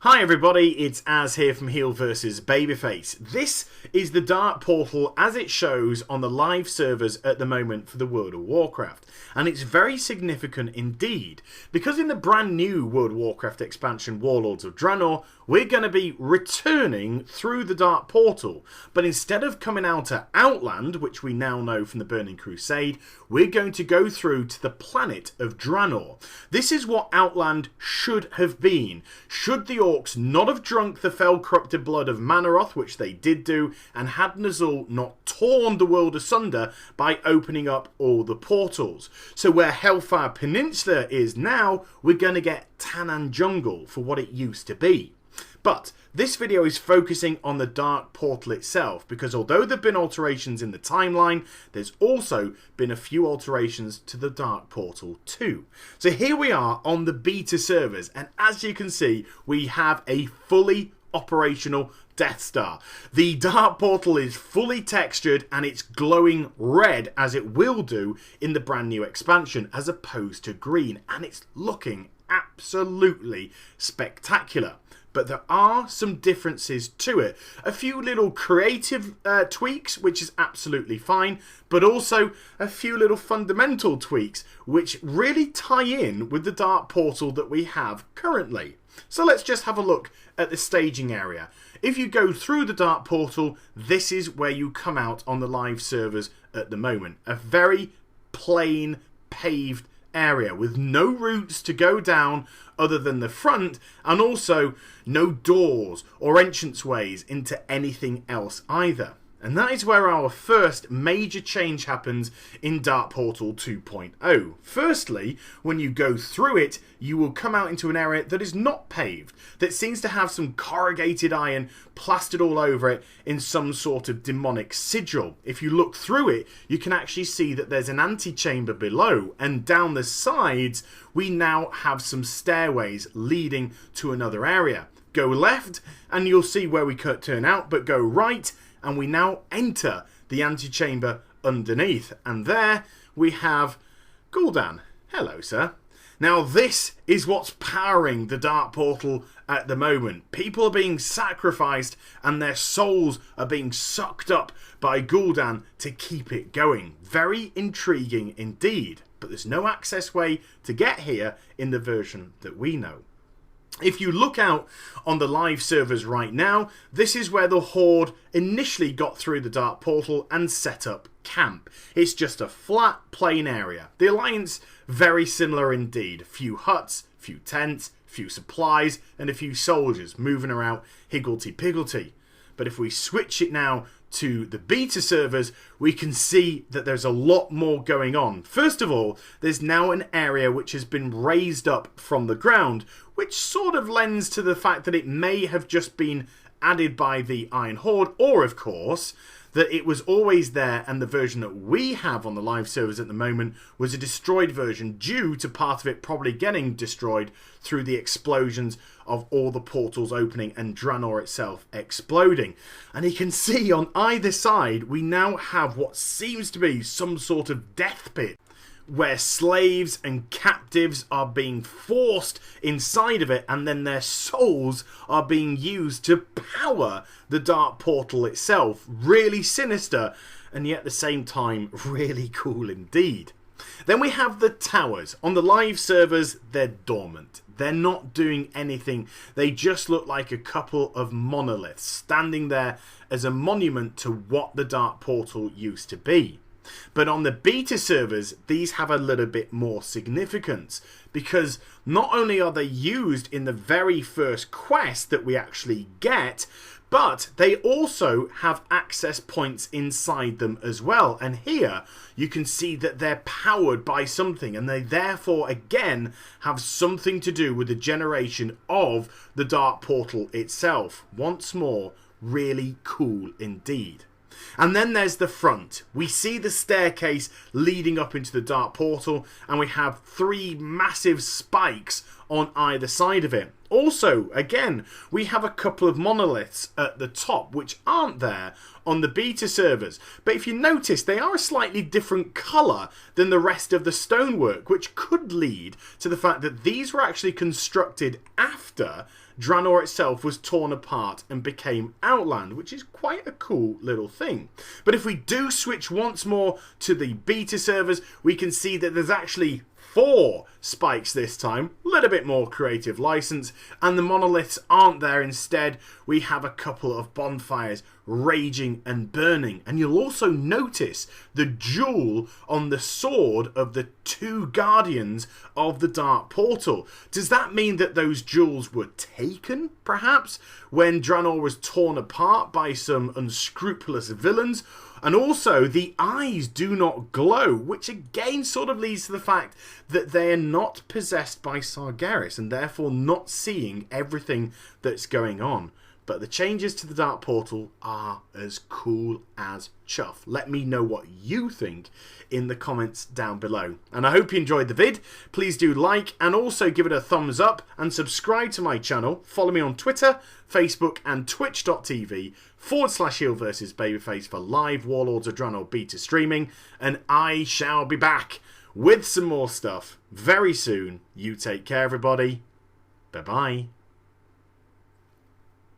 Hi everybody, it's Az here from Heel vs Babyface. This is the Dark Portal as it shows on the live servers at the moment for the World of Warcraft. And it's very significant indeed, because in the brand new World of Warcraft expansion Warlords of Draenor, we're going to be returning through the Dark Portal. But instead of coming out at Outland, which we now know from the Burning Crusade, we're going to go through to the planet of Draenor. This is what Outland should have been. Should the Orcs not have drunk the fell corrupted blood of Manaroth, which they did do, and had Ner'zhul not torn the world asunder by opening up all the portals. So where Hellfire Peninsula is now, we're going to get Tanaan Jungle for what it used to be. But this video is focusing on the Dark Portal itself, because although there have been alterations in the timeline, there's also been a few alterations to the Dark Portal too. So here we are on the beta servers, and as you can see, we have a fully operational Death Star. The Dark Portal is fully textured and it's glowing red, as it will do in the brand new expansion, as opposed to green, and it's looking absolutely spectacular. But there are some differences to it. A few little creative tweaks, which is absolutely fine, but also a few little fundamental tweaks, which really tie in with the Dark Portal that we have currently. So let's just have a look at the staging area. If you go through the Dark Portal, this is where you come out on the live servers at the moment. A very plain, paved area with no routes to go down other than the front, and also no doors or entranceways into anything else either. And that is where our first major change happens in Dark Portal 2.0. Firstly, when you go through it, you will come out into an area that is not paved, that seems to have some corrugated iron plastered all over it in some sort of demonic sigil. If you look through it, you can actually see that there's an antechamber below, and down the sides, we now have some stairways leading to another area. Go left, and you'll see where we could turn out, but go right, and we now enter the antechamber underneath. And there we have Gul'dan. Hello, sir. Now this is what's powering the Dark Portal at the moment. People are being sacrificed and their souls are being sucked up by Gul'dan to keep it going. Very intriguing indeed. But there's no access way to get here in the version that we know. If you look out on the live servers right now, this is where the Horde initially got through the Dark Portal and set up camp. It's just a flat, plain area. The Alliance, very similar indeed. A few huts, few tents, few supplies, and a few soldiers moving around higgledy-piggledy. But if we switch it now to the beta servers, we can see that there's a lot more going on. First of all, there's now an area which has been raised up from the ground, which sort of lends to the fact that it may have just been added by the Iron Horde, or of course that it was always there, and the version that we have on the live servers at the moment was a destroyed version, due to part of it probably getting destroyed through the explosions of all the portals opening and Draenor itself exploding. And you can see on either side we now have what seems to be some sort of death pit, where slaves and captives are being forced inside of it, and then their souls are being used to power the Dark Portal itself. Really sinister, and yet at the same time really cool indeed. Then we have the towers. On the live servers, they're dormant. They're not doing anything. They just look like a couple of monoliths standing there as a monument to what the Dark Portal used to be. But on the beta servers, these have a little bit more significance, because not only are they used in the very first quest that we actually get, but they also have access points inside them as well. And here you can see that they're powered by something, and they therefore again have something to do with the generation of the Dark Portal itself. Once more, really cool indeed. And then there's the front. We see the staircase leading up into the Dark Portal, and we have three massive spikes on either side of it. also, again, we have a couple of monoliths at the top which aren't there on the beta servers. But if you notice, they are a slightly different colour than the rest of the stonework, which could lead to the fact that these were actually constructed after Draenor itself was torn apart and became Outland, which is quite a cool little thing. But if we do switch once more to the beta servers, we can see that there's actually 4 spikes this time, a little bit more creative license, and the monoliths aren't there. Instead, we have a couple of bonfires raging and burning, and you'll also notice the jewel on the sword of the 2 guardians of the Dark Portal. Does that mean that those jewels were taken, perhaps, when Draenor was torn apart by some unscrupulous villains? And also, the eyes do not glow, which again sort of leads to the fact that they are not possessed by Sargeras and therefore not seeing everything that's going on. But the changes to the Dark Portal are as cool as chuff. Let me know what you think in the comments down below. And I hope you enjoyed the vid. Please do like and also give it a thumbs up and subscribe to my channel. Follow me on Twitter, Facebook and twitch.tv/Heel vs Babyface for live Warlords of Draenor beta streaming. And I shall be back with some more stuff very soon. You take care, everybody. Bye-bye.